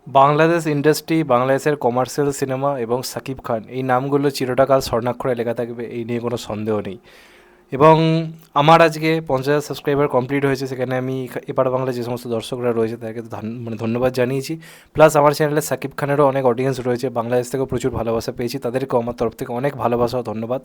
Bangladesh industry, বাংলাদেশের commercial cinema এবং সাকিব খান এই নামগুলো চিরটাকাল স্বর্ণাক্ষরে লেখা থাকবে, এই নিয়ে কোনো সন্দেহ নেই। এবং আমার আজকে 50,000 সাবস্ক্রাইবার কমপ্লিট হয়েছে, সেখানে আমি এপার বাংলার যে সমস্ত দর্শকরা রয়েছে তাদেরকে মানে ধন্যবাদ জানিয়েছি। প্লাস আমার চ্যানেলে সাকিব খানেরও অনেক অডিয়েন্স রয়েছে, বাংলাদেশ থেকেও প্রচুর ভালোবাসা পেয়েছি, তাদেরকেও আমার তরফ থেকে অনেক ভালোবাসা ও ধন্যবাদ।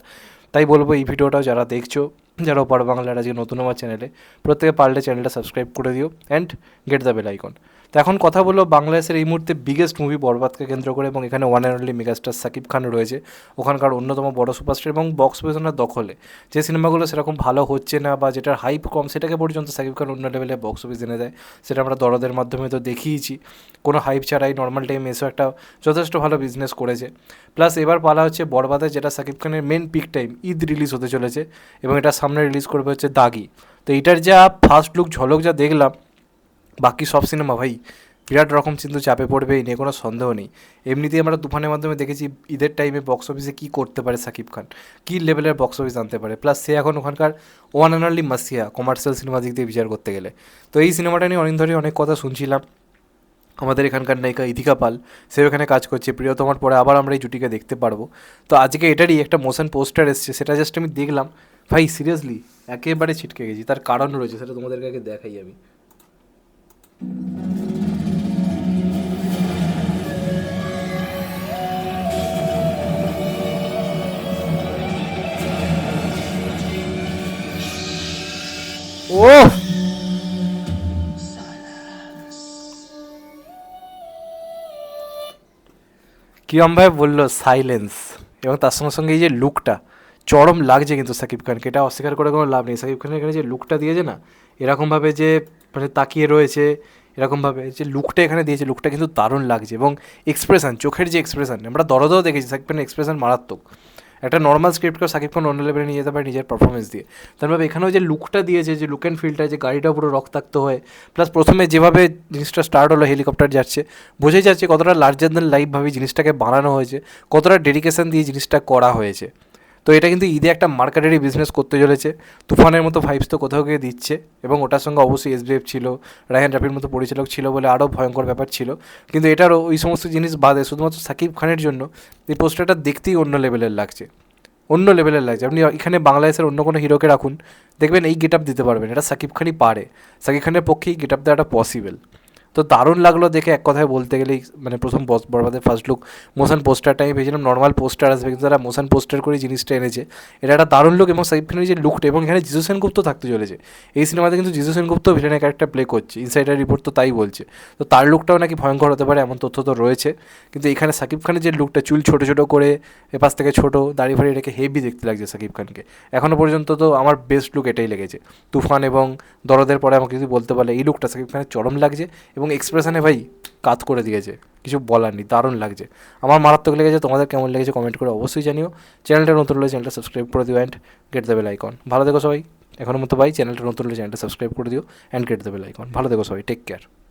তাই বলবো এই ভিডিওটাও যারা দেখছো, যারা ওপার বাংলার আজকে নতুন আমার চ্যানেলে, প্রত্যেকে পারলে চ্যানেলটা সাবস্ক্রাইব করে দিও and get the bell icon. তো এখন কথা বলবো বাংলাদেশের এই মুহূর্তে বিগেস্ট মুভি বরবাদকে কেন্দ্র করে, এবং এখানে one and only megastar Shakib Khan রয়েছে, ওখানকার অন্যতম বড় সুপারস্টার, এবং বক্স অফিসের দখলে যে সিনেমাগুলো সেরকম ভালো হচ্ছে না বা যেটার হাইপ কম সেটাকে পর্যন্ত সাকিব খান অন্য লেভেলে বক্স অফিস এনে দেয়। সেটা আমরা দরদের মাধ্যমে তো দেখিয়েছি, কোনো হাইপ ছাড়াই নর্মাল টাইমে এসেও একটা যথেষ্ট ভালো বিজনেস করেছে। প্লাস এবার পালা হচ্ছে বরবাদে, যেটা সাকিব খানের main peak time, Eid release হতে চলেছে, এবং এটা সামনে রিলিজ করবে হচ্ছে দাগি। তো এটার যা ফার্স্ট লুক ঝলক যা দেখলাম, বাকি সব সিনেমা ভাই বিরাট রকম কিন্তু চাপে পড়বে, এই নিয়ে কোনো সন্দেহ নেই। এমনিতেই আমরা তুফানের মাধ্যমে দেখেছি ঈদের টাইমে বক্স অফিসে কী করতে পারে সাকিব খান, কী লেভেলের বক্স অফিস আনতে পারে। প্লাস সে এখন ওখানকার one and only Masia commercial cinema দিক দিয়ে বিচার করতে গেলে। তো এই সিনেমাটা নিয়ে অনেক ধরে অনেক কথা শুনছিলাম। আমাদের এখানকার নায়িকা ইথিকা পাল, সে ওখানে কাজ করছে, প্রিয়তমার পরে আবার আমরা এই জুটিকে দেখতে পারবো। তো আজকে এটারই একটা মোশন পোস্টার এসছে, সেটা জাস্ট আমি দেখলাম, ভাই সিরিয়াসলি একেবারে ছিটকে গেছি। তার কারণ রয়েছে, সেটা তোমাদেরকে আগে দেখাই আমি। ও কিরমভাবে বললো সাইলেন্স, এবং তার সঙ্গে সঙ্গে এই যে লুকটা চরম লাগছে কিন্তু সাকিব খানকে, এটা অস্বীকার করে কোনো লাভ নেই। সাকিব খানের এখানে যে লুকটা দিয়েছে না, এরকমভাবে যে মানে তাকিয়ে রয়েছে, এরকমভাবে যে লুকটা এখানে দিয়েছে, লুকটা কিন্তু দারুণ লাগছে। এবং এক্সপ্রেশন, চোখের যে এক্সপ্রেশন, আমরা দরদেও দেখেছি সাকিব খানের এক্সপ্রেশন মারাত্মক। একটা নর্মাল স্ক্রিপ্টকেও সাকিব খান অন্য লেভেলে নিয়ে যেতে পারে নিজের পারফরমেন্স দিয়ে। তারপরে এখানেও যে লুকটা দিয়েছে, যে লুক অ্যান্ড ফিলটা, যে গাড়িটা পুরো রক্তাক্ত হয়ে, প্লাস প্রথমে যেভাবে জিনিসটা স্টার্ট হলো, হেলিকপ্টার যাচ্ছে, বোঝাই যাচ্ছে কতটা লার্জার দ্যান লাইফভাবে জিনিসটাকে বানানো হয়েছে, কতটা ডেডিকেশন দিয়ে জিনিসটা করা হয়েছে। তো এটা কিন্তু ঈদে একটা মার্কেটারি বিজনেস করতে চলেছে। তুফানের মতো ভাইবস তো কোথাও গিয়ে দিচ্ছে, এবং ওটার সঙ্গে অবশ্যই এসবিএফ ছিল, রায়হান রাফির মতো পরিচালক ছিল বলে আরও ভয়ঙ্কর ব্যাপার ছিল। কিন্তু এটারও ওই সমস্ত জিনিস বাদে শুধুমাত্র সাকিব খানের জন্য এই পোস্টারটা দেখতেই অন্য লেভেলের লাগছে, অন্য লেভেলের লাগছে। আপনি এখানে বাংলাদেশের অন্য কোনো হিরোকে রাখুন, দেখবেন এই গেট আপ দিতে পারবেন, এটা সাকিব খানই পারে। সাকিব খানের পক্ষেই গেট আপ দেওয়াটা পসিবল। তো দারুণ লাগলো দেখে, এক কথায় বলতে গেলেই মানে প্রথম বরবাদের ফার্স্ট লুক মোশন পোস্টারটা আমি ভেবেছিলাম নর্মাল পোস্টার আসবে, কিন্তু তারা মোশন পোস্টার করে জিনিসটা এনেছে। এটা একটা দারুণ লুক, এবং সাকিব খানের যে লুকটা, এবং এখানে জিজু সেনগুপ্ত থাকতে চলেছে এই সিনেমাতে, কিন্তু জিজু সেনগুপ্ত ভিলেনের ক্যারেক্টার প্লে করছে, ইনসাইডার রিপোর্ট তো তাই বলছে। তো তার লুকটাও নাকি ভয়ঙ্কর হতে পারে, এমন তথ্য তো রয়েছে। কিন্তু এখানে সাকিব খানের যে লুকটা, চুল ছোটো ছোটো করে, এপাশ থেকে ছোটো দাড়ি ফাড়ি রেখে হেভি দেখতে লাগছে সাকিব খানকে। এখনও পর্যন্ত তো আমার বেস্ট লুক এটাই লেগেছে। তুফান এবং দরদের পরে আমাকে কিছু বলতে পারলে এই লুকটা সাকিব খানের চরম লাগছে, এবং এক্সপ্রেশনে ভাই কাত করে দিয়েছে, কিছু বলার নেই, দারুণ লাগছে। আমার মারাত্মক লেগেছে, তোমাদের কেমন লেগেছে কমেন্ট করে অবশ্যই জানিও। চ্যানেলটা নতুন হলে চ্যানেলটা সাবস্ক্রাইব করে দিও and get the bell icon. ভালো দেখো সবাই, এখনও মতো ভাই চ্যানেলটা নতুন হলে চ্যানেলটা সাবস্ক্রাইব করে দিও and get the bell icon. ভালো দেখো সবাই, টেক কেয়ার।